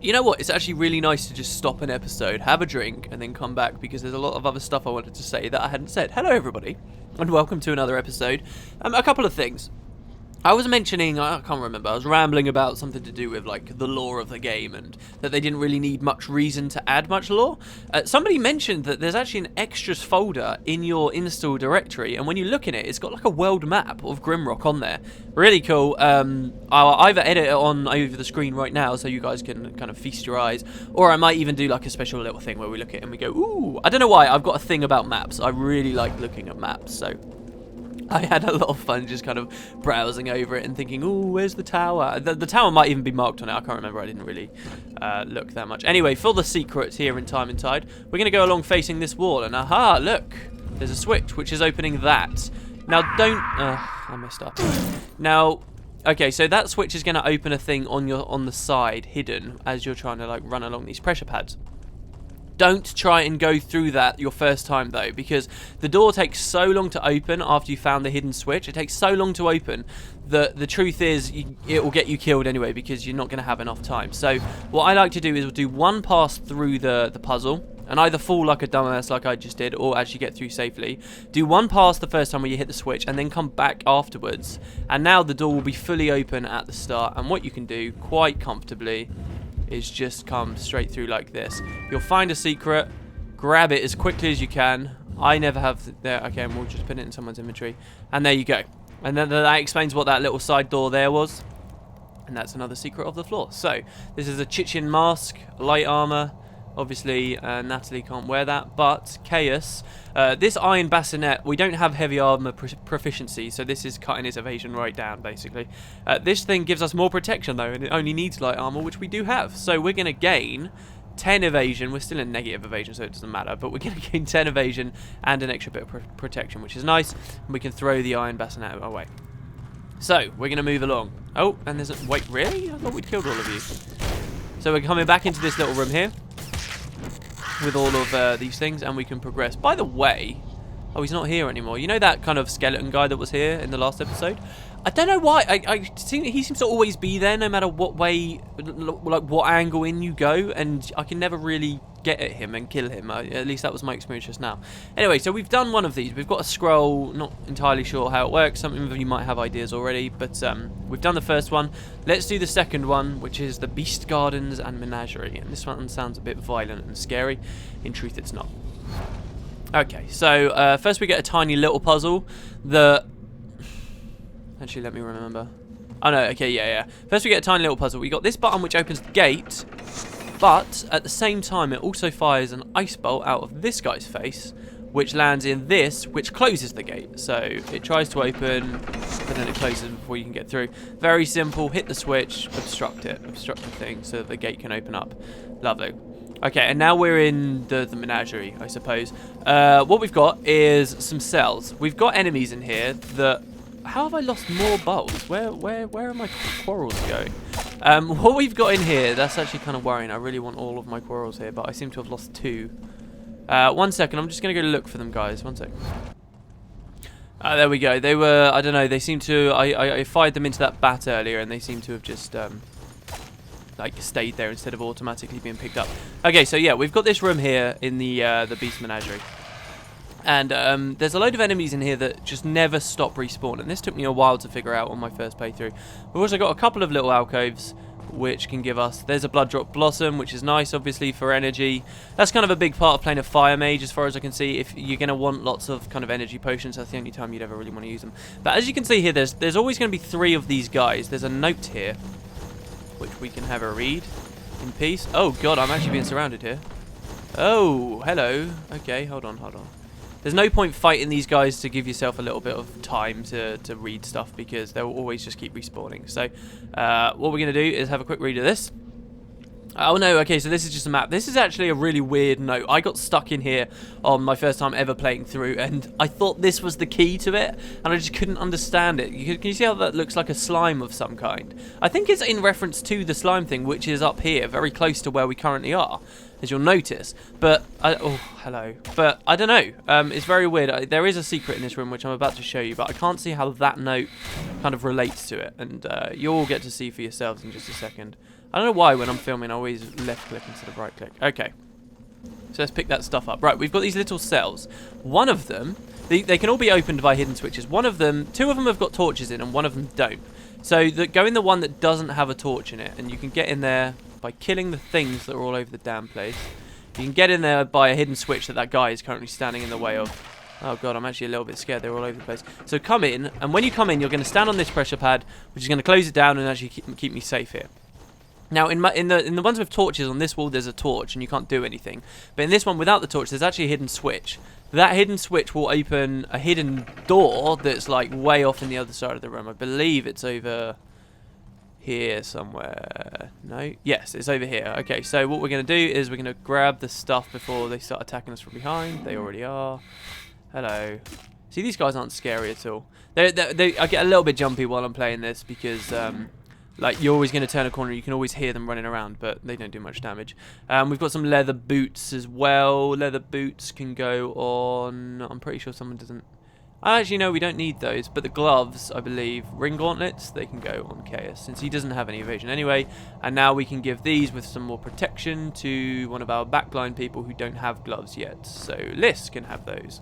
You know what? It's actually really nice to just stop an episode, have a drink, and then come back, because there's a lot of other stuff I wanted to say that I hadn't said. Hello, everybody, and welcome to another episode. A couple of things. I was mentioning, I can't remember, I was rambling about something to do with, like, the lore of the game, and that they didn't really need much reason to add much lore. Somebody mentioned that there's actually an extras folder in your install directory, and when you look in it, it's got, like, a world map of Grimrock on there. Really cool. I'll either edit it on over the screen right now, so you guys can kind of feast your eyes, or I might even do, like, a special little thing where we look at it and we go, ooh. I don't know why, I've got a thing about maps. I really like looking at maps, so I had a lot of fun just kind of browsing over it and thinking, ooh, where's the tower? The tower might even be marked on it. I can't remember. I didn't really look that much. Anyway, for the secrets here in Time and Tide, we're going to go along facing this wall. And aha, look, there's a switch, which is opening that. Now, don't... I messed up. Now, okay, so that switch is going to open a thing on the side, hidden, as you're trying to, like, run along these pressure pads. Don't try and go through that your first time, though, because the door takes so long to open after you found the hidden switch. It takes so long to open that the truth is it will get you killed anyway, because you're not going to have enough time. So what I like to do is do one pass through the puzzle and either fall like a dumbass like I just did, or actually get through safely. Do one pass the first time where you hit the switch, and then come back afterwards. And now the door will be fully open at the start, and what you can do quite comfortably is just come straight through like this. You'll find a secret, grab it as quickly as you can. I never have there. Okay, and we'll just put it in someone's inventory, and there you go. And then that explains what that little side door there was, and that's another secret of the floor. So this is a Chichen mask, light armor. Obviously, Natalie can't wear that, but Chaos, this iron bassinet, we don't have heavy armor proficiency, so this is cutting his evasion right down, basically. This thing gives us more protection, though, and it only needs light armor, which we do have. So we're going to gain 10 evasion. We're still in negative evasion, so it doesn't matter, but we're going to gain 10 evasion and an extra bit of protection, which is nice, and we can throw the iron bassinet away. So, we're going to move along. Oh, and there's a... Wait, really? I thought we'd killed all of you. So we're coming back into this little room here with all of these things, and we can progress. By the way, oh, he's not here anymore. You know that kind of skeleton guy that was here in the last episode? I don't know why. I think he seems to always be there, no matter what way, like what angle in you go, and I can never really get at him and kill him. At least that was my experience just now. Anyway, so we've done one of these. We've got a scroll. Not entirely sure how it works. Some of you might have ideas already, but we've done the first one. Let's do the second one, which is the Beast Gardens and Menagerie. And this one sounds a bit violent and scary. In truth, it's not. Okay, so first we get a tiny little puzzle that... Actually, let me remember. Oh, no, okay, yeah. First we get a tiny little puzzle. We got this button which opens the gate, but at the same time it also fires an ice bolt out of this guy's face, which lands in this, which closes the gate. So it tries to open, but then it closes before you can get through. Very simple. Hit the switch, obstruct it. Obstruct the thing so that the gate can open up. Lovely. Okay, and now we're in the menagerie, I suppose. What we've got is some cells. We've got enemies in here that... How have I lost more bolts? Where are my quarrels going? What we've got in here, that's actually kind of worrying. I really want all of my quarrels here, but I seem to have lost 2. 1 second, I'm just going to go look for them, guys. 1 sec. There we go. They were, I don't know, they seem to... I fired them into that bat earlier, and they seem to have just... like stayed there instead of automatically being picked up. Okay, so yeah, we've got this room here in the Beast Menagerie. And there's a load of enemies in here that just never stop respawning. This took me a while to figure out on my first playthrough. We've also got a couple of little alcoves which can give us... There's a Blood Drop Blossom, which is nice, obviously, for energy. That's kind of a big part of playing a Fire Mage, as far as I can see. If you're going to want lots of kind of energy potions, that's the only time you'd ever really want to use them. But as you can see here, there's always going to be 3 of these guys. There's a note here, which we can have a read in peace. Oh, God, I'm actually being surrounded here. Oh, hello. Okay, hold on. There's no point fighting these guys to give yourself a little bit of time to read stuff, because they'll always just keep respawning. So what we're going to do is have a quick read of this. Oh no, okay, so this is just a map. This is actually a really weird note. I got stuck in here on my first time ever playing through, and I thought this was the key to it, and I just couldn't understand it. Can you see how that looks like a slime of some kind? I think it's in reference to the slime thing, which is up here, very close to where we currently are. as you'll notice. But oh, hello. But I don't know. It's very weird. There is a secret in this room which I'm about to show you, but I can't see how that note kind of relates to it, and you'll all get to see for yourselves in just a second. I don't know why when I'm filming I always left click instead of right click. Okay. So let's pick that stuff up. Right, we've got these little cells. One of them, they can all be opened by hidden switches. Two of them have got torches in and one of them don't. So go in the one that doesn't have a torch in it, and you can get in there by killing the things that are all over the damn place. You can get in there by a hidden switch that guy is currently standing in the way of. Oh god, I'm actually a little bit scared. They're all over the place. So come in, and when you come in, you're going to stand on this pressure pad, which is going to close it down and actually keep me safe here. Now, in the ones with torches on this wall, there's a torch, and you can't do anything. But in this one, without the torch, there's actually a hidden switch. That hidden switch will open a hidden door that's, like, way off in the other side of the room. I believe it's over here somewhere. No? Yes, it's over here. Okay, so what we're going to do is we're going to grab the stuff before they start attacking us from behind. They already are. Hello. See, these guys aren't scary at all. I get a little bit jumpy while I'm playing this because... like, you're always going to turn a corner, you can always hear them running around, but they don't do much damage. We've got some leather boots as well. Leather boots can go on... I'm pretty sure someone doesn't... Actually, no, we don't need those, but the gloves, I believe, ring gauntlets, they can go on Chaos, since he doesn't have any evasion anyway. And now we can give these with some more protection to one of our backline people who don't have gloves yet. So Liz can have those,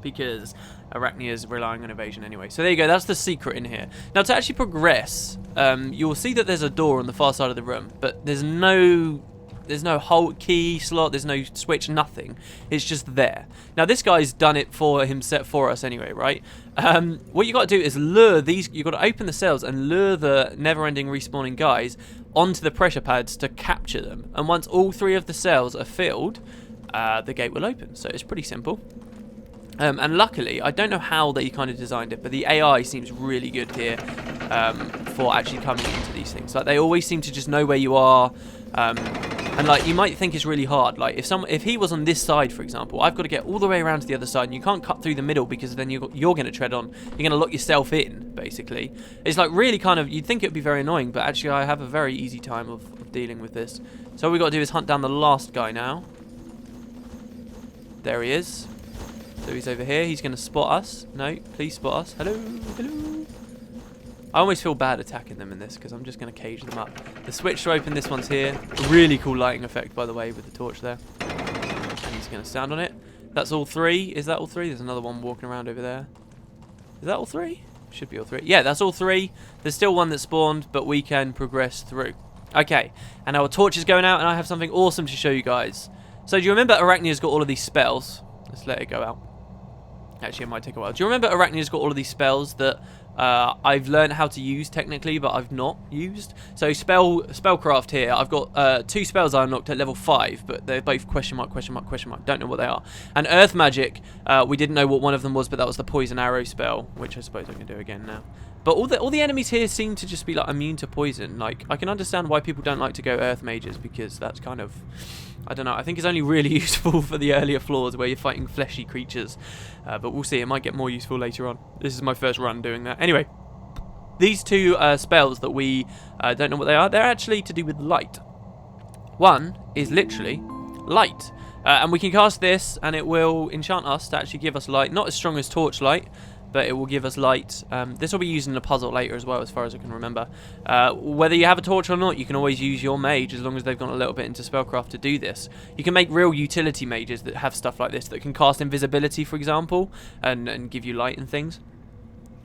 because Arachnia is relying on evasion anyway. So there you go, that's the secret in here. Now to actually progress, you'll see that there's a door on the far side of the room, but there's no whole key slot, there's no switch, nothing. It's just there. Now this guy's done it for himself, for us anyway, right? What you got to do is lure these, you got to open the cells and lure the never-ending respawning guys onto the pressure pads to capture them. And once all three of the cells are filled, the gate will open. So it's pretty simple. And luckily, I don't know how they kind of designed it, but the AI seems really good here for actually coming into these things. Like, they always seem to just know where you are, and like, you might think it's really hard. Like, if he was on this side, for example, I've got to get all the way around to the other side, and you can't cut through the middle because then you're going to tread on. You're going to lock yourself in, basically. It's like really kind of, you'd think it would be very annoying, but actually I have a very easy time of dealing with this. So all we've got to do is hunt down the last guy now. There he is. So he's over here. He's going to spot us. No, please spot us. Hello, hello. I always feel bad attacking them in this because I'm just going to cage them up. The switch to open this one's here. A really cool lighting effect, by the way, with the torch there. And he's going to stand on it. That's all three. Is that all three? There's another one walking around over there. Is that all three? Should be all three. Yeah, that's all three. There's still one that spawned, but we can progress through. Okay, and our torch is going out, and I have something awesome to show you guys. So do you remember Arachnia's got all of these spells? Let's let it go out. Actually, it might take a while. Do you remember Arachnia's got all of these spells that I've learned how to use technically, but I've not used? So spellcraft here, I've got 2 spells I unlocked at level 5, but they're both question mark, question mark, question mark. Don't know what they are. And Earth Magic, we didn't know what one of them was, but that was the Poison Arrow spell, which I suppose I can do again now. But all the enemies here seem to just be like immune to poison. Like, I can understand why people don't like to go Earth Mages, because that's kind of, I don't know, I think it's only really useful for the earlier floors where you're fighting fleshy creatures. But we'll see, it might get more useful later on. This is my first run doing that. Anyway, these 2 spells that we don't know what they are, they're actually to do with light. One is literally light. And we can cast this and it will enchant us to actually give us light. Not as strong as torchlight, but it will give us light. This will be used in a puzzle later as well, as far as I can remember. Whether you have a torch or not, you can always use your mage, as long as they've gone a little bit into spellcraft to do this. You can make real utility mages that have stuff like this, that can cast invisibility, for example, and give you light and things.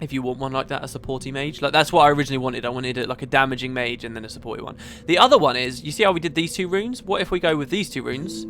If you want one like that, a supporty mage. Like, that's what I originally wanted. I wanted it like a damaging mage and then a supporty one. The other one is, you see how we did these 2 runes? What if we go with these 2 runes?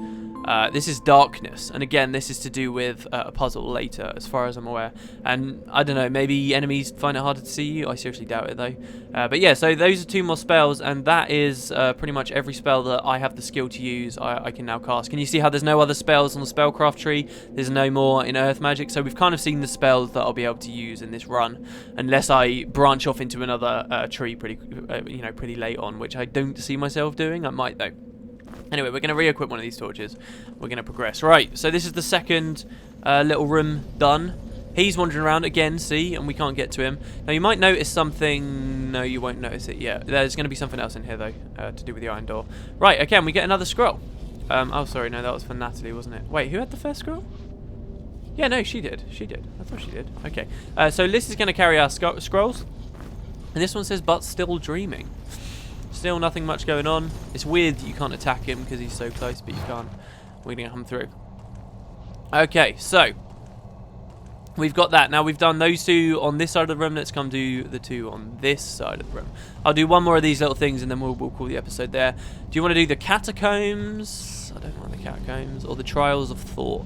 This is darkness, and again, this is to do with a puzzle later, as far as I'm aware. And I don't know, maybe enemies find it harder to see you. I seriously doubt it though. But yeah, so those are 2 more spells, and that is pretty much every spell that I have the skill to use. I can now cast. Can you see how there's no other spells on the spellcraft tree? There's no more in Earth Magic, so we've kind of seen the spells that I'll be able to use in this run, unless I branch off into another tree pretty late on, which I don't see myself doing. I might though. Anyway, we're going to re-equip one of these torches. We're going to progress. Right, so this is the second little room done. He's wandering around again, see, and we can't get to him. Now, you might notice something. No, you won't notice it yet. There's going to be something else in here, though, to do with the iron door. Right, okay, and we get another scroll. Oh, sorry, no, that was for Natalie, wasn't it? Wait, who had the first scroll? Yeah, no, she did. She did. I thought she did. Okay. So Liz is going to carry our scrolls. And this one says, but still dreaming. Still nothing much going on. It's weird that you can't attack him because he's so close, but you can't. We're going to come through. Okay, so we've got that. Now we've done those two on this side of the room. Let's come do the two on this side of the room. I'll do one more of these little things and then we'll call the episode there. Do you want to do the catacombs? I don't want the catacombs. Or the trials of thought?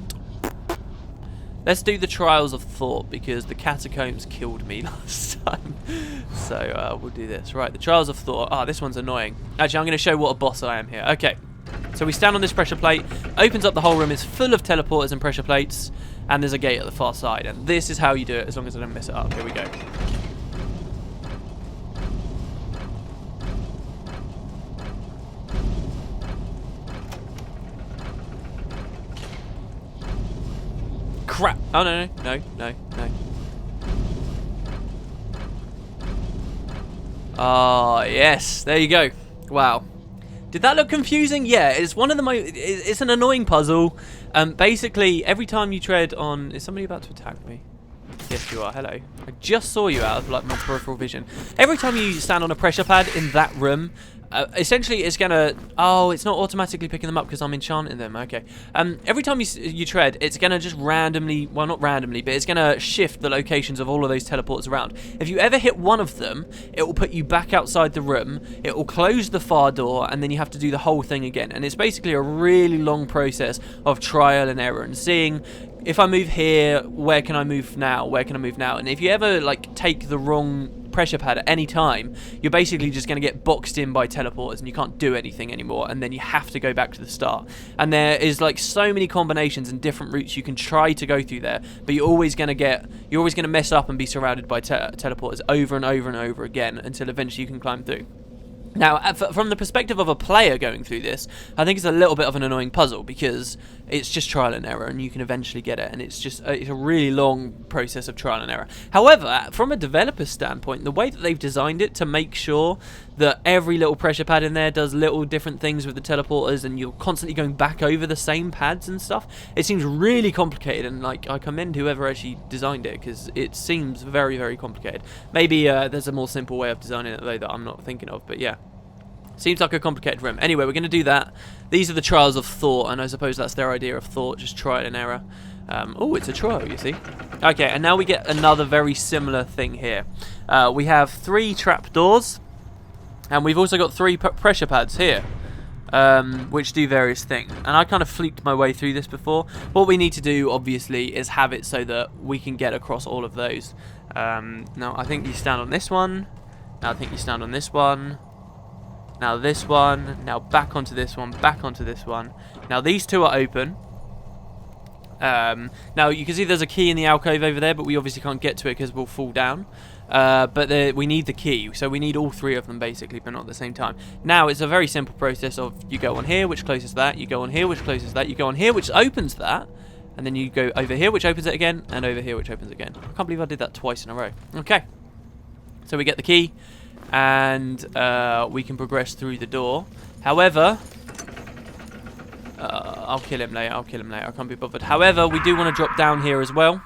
Let's do the trials of thought because the catacombs killed me last time. So we'll do this. Right, the trials of thought. Ah, this one's annoying. Actually, I'm going to show what a boss I am here. Okay. So we stand on this pressure plate, opens up the whole room, it's full of teleporters and pressure plates, and there's a gate at the far side. And this is how you do it, as long as I don't mess it up. Here we go. Crap! Oh, no. Oh, yes. There you go. Wow. Did that look confusing? Yeah, it's one of the most... It's an annoying puzzle. Basically, every time you tread on... Is somebody about to attack me? Yes, you are. Hello. I just saw you out of like my peripheral vision. Every time you stand on a pressure pad in that room, essentially it's gonna... Oh, it's not automatically picking them up because I'm enchanting them. Okay. Every time you tread, it's gonna just randomly... Well, not randomly, but it's gonna shift the locations of all of those teleports around. If you ever hit one of them, it will put you back outside the room. It will close the far door, and then you have to do the whole thing again. And it's basically a really long process of trial and error and seeing... If I move here, where can I move now? Where can I move now? And if you ever like take the wrong pressure pad at any time, you're basically just going to get boxed in by teleporters and you can't do anything anymore, and then you have to go back to the start. And there is like so many combinations and different routes you can try to go through there, but you're always going to mess up and be surrounded by teleporters over and over and over again until eventually you can climb through. Now, from the perspective of a player going through this, I think it's a little bit of an annoying puzzle because it's just trial and error and you can eventually get it, and it's just it's a really long process of trial and error. However, from a developer's standpoint, the way that they've designed it to make sure that every little pressure pad in there does little different things with the teleporters and you're constantly going back over the same pads and stuff, it seems really complicated, and like I commend whoever actually designed it because it seems very, very complicated. Maybe there's a more simple way of designing it though that I'm not thinking of, but yeah. Seems like a complicated room. Anyway, we're going to do that. These are the trials of thought, and I suppose that's their idea of thought, just trial and error. Oh, it's a trial, you see. Okay, and now we get another very similar thing here. We have 3 trapdoors, and we've also got 3 pressure pads here, which do various things. And I kind of fluked my way through this before. What we need to do, obviously, is have it so that we can get across all of those. Now, I think you stand on this one. Now, I think you stand on this one. Now this one, now back onto this one, back onto this one. Now these 2 are open. Now you can see there's a key in the alcove over there, but we obviously can't get to it because we'll fall down. But we need the key, so we need all 3 of them basically, but not at the same time. Now it's a very simple process of you go on here, which closes that, you go on here, which closes that, you go on here, which opens that, and then you go over here, which opens it again, and over here, which opens it again. I can't believe I did that twice in a row. Okay, so we get the key. And we can progress through the door. However, I'll kill him later. I can't be bothered. However, we do want to drop down here as well.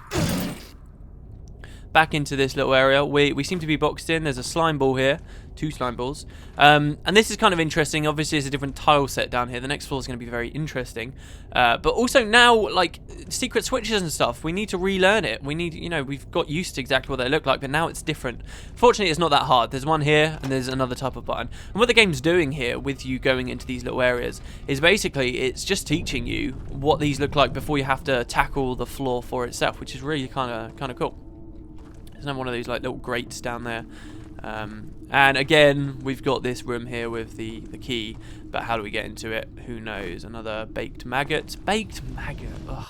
Back into this little area. We seem to be boxed in. There's a slime ball here. 2 slime balls. And this is kind of interesting. Obviously, it's a different tile set down here. The next floor is going to be very interesting. But also now, like, secret switches and stuff, we need to relearn it. We need, we've got used to exactly what they look like, but now it's different. Fortunately, it's not that hard. There's one here, and there's another type of button. And what the game's doing here, with you going into these little areas, is basically, it's just teaching you what these look like before you have to tackle the floor for itself, which is really kind of cool. There's another one of these, like, little grates down there. And again, we've got this room here with the key, but how do we get into it? Who knows? Another baked maggot. Baked maggot. Ugh.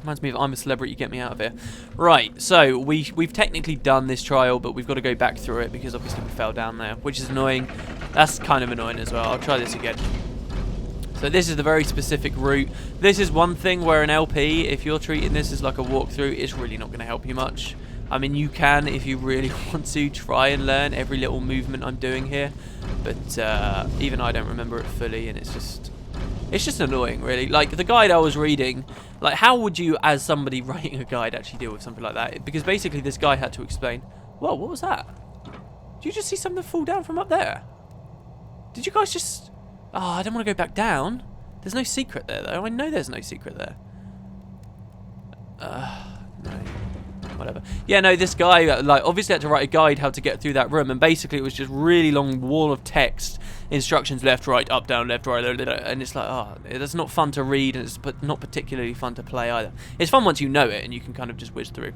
Reminds me of I'm a Celebrity, get me out of here. Right, so we've technically done this trial, but we've got to go back through it because obviously we fell down there, which is annoying. That's kind of annoying as well. I'll try this again. So this is the very specific route. This is one thing where an LP, if you're treating this as like a walkthrough, it's really not going to help you much. I mean, you can, if you really want to, try and learn every little movement I'm doing here, but even I don't remember it fully, and it's just It's just annoying, really. Like, the guide I was reading, like, how would you, as somebody writing a guide, actually deal with something like that? Because basically this guy had to explain, whoa, what was that? Did you just see something fall down from up there? Did you guys just... Oh, I don't want to go back down. There's no secret there, though. I know there's no secret there. No. Whatever. Yeah, no, this guy, like, obviously had to write a guide how to get through that room, and basically it was just really long wall of text, instructions left, right, up, down, left, right, and it's like, oh, that's not fun to read, and it's not particularly fun to play either. It's fun once you know it, and you can kind of just whiz through.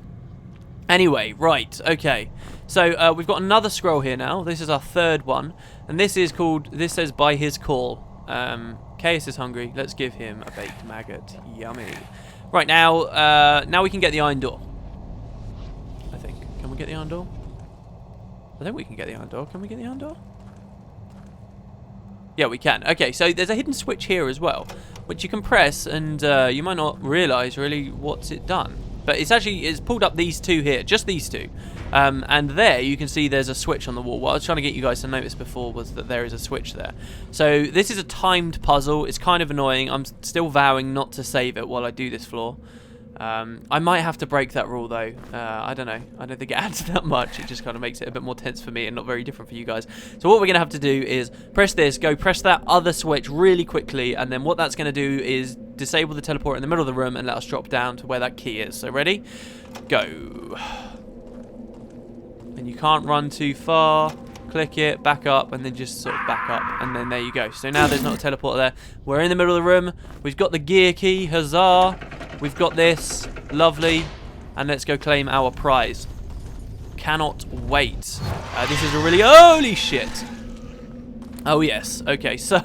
Anyway, right, okay. So, we've got another scroll here now. This is our third one, and this is called, this says, by his call. Chaos is hungry. Let's give him a baked maggot. Yummy. Right, now we can get the iron door. I think. Can we get the iron door? I think we can get the iron door. Can we get the iron door? Yeah, we can. Okay, so there's a hidden switch here as well, which you can press, and you might not realise really what's it done. But it's pulled up these two here, just these two. And there you can see there's a switch on the wall. What I was trying to get you guys to notice before was that there is a switch there. So this is a timed puzzle. It's kind of annoying. I'm still vowing not to save it while I do this floor. I might have to break that rule though. I don't know. I don't think it adds that much. It just kind of makes it a bit more tense for me and not very different for you guys. So what we're going to have to do is press this, go press that other switch really quickly, and then what that's going to do is disable the teleport in the middle of the room and let us drop down to where that key is. So ready? Go. And you can't run too far. Click it, back up, and then just sort of back up, and then there you go. So now there's not a teleporter there. We're in the middle of the room. We've got the gear key, huzzah. We've got this, lovely. And let's go claim our prize. Cannot wait. This is a really, holy shit. Oh yes, okay, so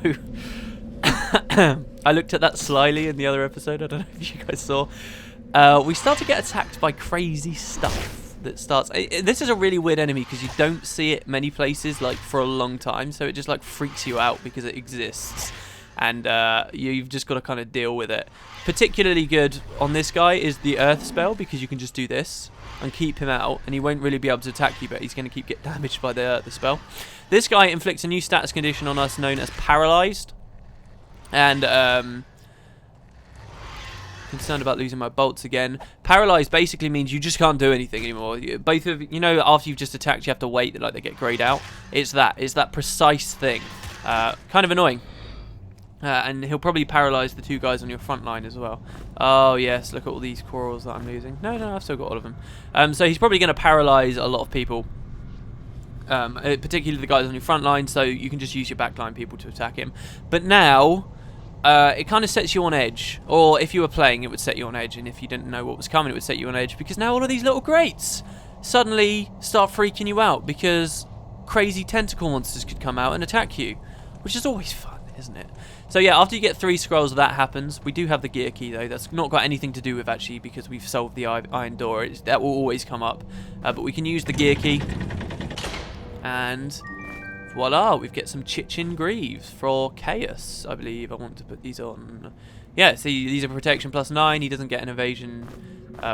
I looked at that slyly in the other episode. I don't know if you guys saw. We start to get attacked by crazy stuff. That starts. This is a really weird enemy because you don't see it many places like for a long time, so it just like freaks you out because it exists, and you've just got to kind of deal with it. Particularly good on this guy is the earth spell because you can just do this and keep him out, and he won't really be able to attack you, but he's going to keep getting damaged by the spell. This guy inflicts a new status condition on us known as paralyzed, and concerned about losing my bolts again. Paralyzed basically means you just can't do anything anymore. Both of you know, after you've just attacked, you have to wait that like they get grayed out. It's that precise thing. Kind of annoying. And he'll probably paralyze the two guys on your front line as well. Oh yes, look at all these corals that I'm losing. No, I've still got all of them. So he's probably going to paralyze a lot of people. Particularly the guys on your front line, so you can just use your backline people to attack him. But now it kind of sets you on edge, or if you were playing it would set you on edge, and if you didn't know what was coming it would set you on edge, because now all of these little grates suddenly start freaking you out because crazy tentacle monsters could come out and attack you, which is always fun, isn't it? So yeah, after you get 3 scrolls that happens. We do have the gear key though, that's not got anything to do with actually because we've solved the iron door. That will always come up, but we can use the gear key, and voila, we get some Chichin Greaves for Chaos, I believe. I want to put these on. Yeah, see, these are protection +9. He doesn't get an evasion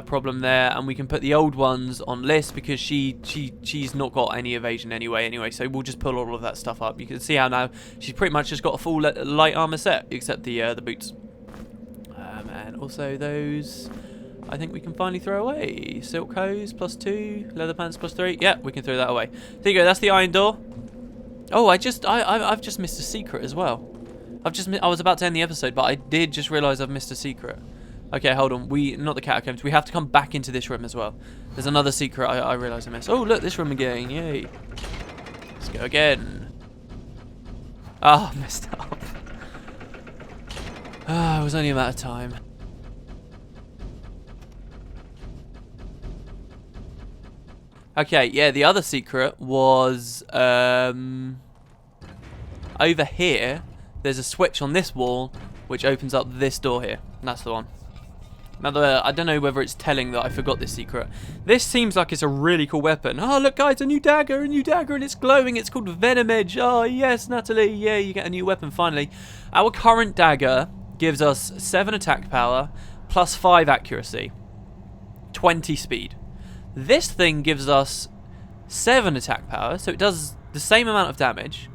problem there. And we can put the old ones on Liz because she's not got any evasion anyway. So we'll just pull all of that stuff up. You can see how now she's pretty much just got a full light armor set, except the boots. And also those, I think we can finally throw away. Silk hose +2, leather pants +3. Yeah, we can throw that away. There you go, that's the iron door. Oh, I've just missed a secret as well. I was about to end the episode, but I did just realise I've missed a secret. Okay, hold on. Not the catacombs. We have to come back into this room as well. There's another secret I realised I missed. Oh, look, this room again. Yay. Let's go again. Oh, I messed up. Ah, it was only a matter of time. Okay, yeah, the other secret was over here. There's a switch on this wall which opens up this door here. And that's the one. Now, I don't know whether it's telling that I forgot this secret. This seems like it's a really cool weapon. Oh, look, guys, a new dagger, and it's glowing. It's called Venom Edge. Oh, yes, Natalie. Yeah, you get a new weapon, finally. Our current dagger gives us 7 attack power, +5 accuracy, 20 speed. This thing gives us 7 attack power, so it does the same amount of damage.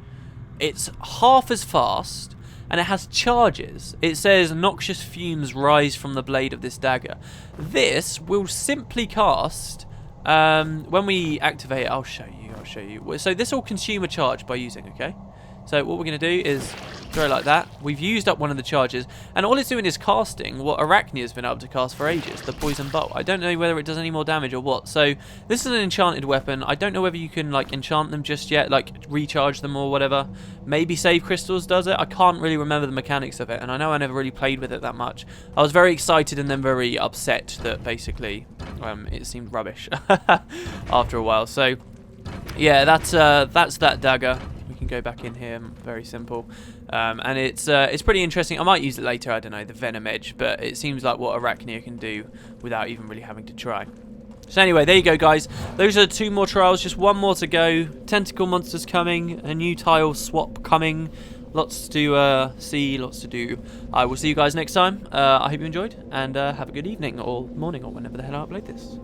It's half as fast, and it has charges. It says noxious fumes rise from the blade of this dagger. This will simply cast when we activate it. I'll show you. So this will consume a charge by using, okay? So what we're going to do is throw it like that. We've used up one of the charges, and all it's doing is casting what Arachne has been able to cast for ages, the poison bolt. I don't know whether it does any more damage or what. So this is an enchanted weapon. I don't know whether you can like enchant them just yet, like recharge them or whatever. Maybe save crystals does it. I can't really remember the mechanics of it, and I know I never really played with it that much. I was very excited and then very upset that basically it seemed rubbish after a while. So yeah, that's that dagger. We can go back in here, very simple, and it's pretty interesting. I might use it later, I don't know, the Venom Edge, but it seems like what Arachne can do without even really having to try. So anyway, there you go, guys. Those are 2 more trials, just 1 more to go. Tentacle monsters coming, a new tile swap coming. Lots to see, lots to do. I will see you guys next time. I hope you enjoyed, and have a good evening, or morning, or whenever the hell I upload this.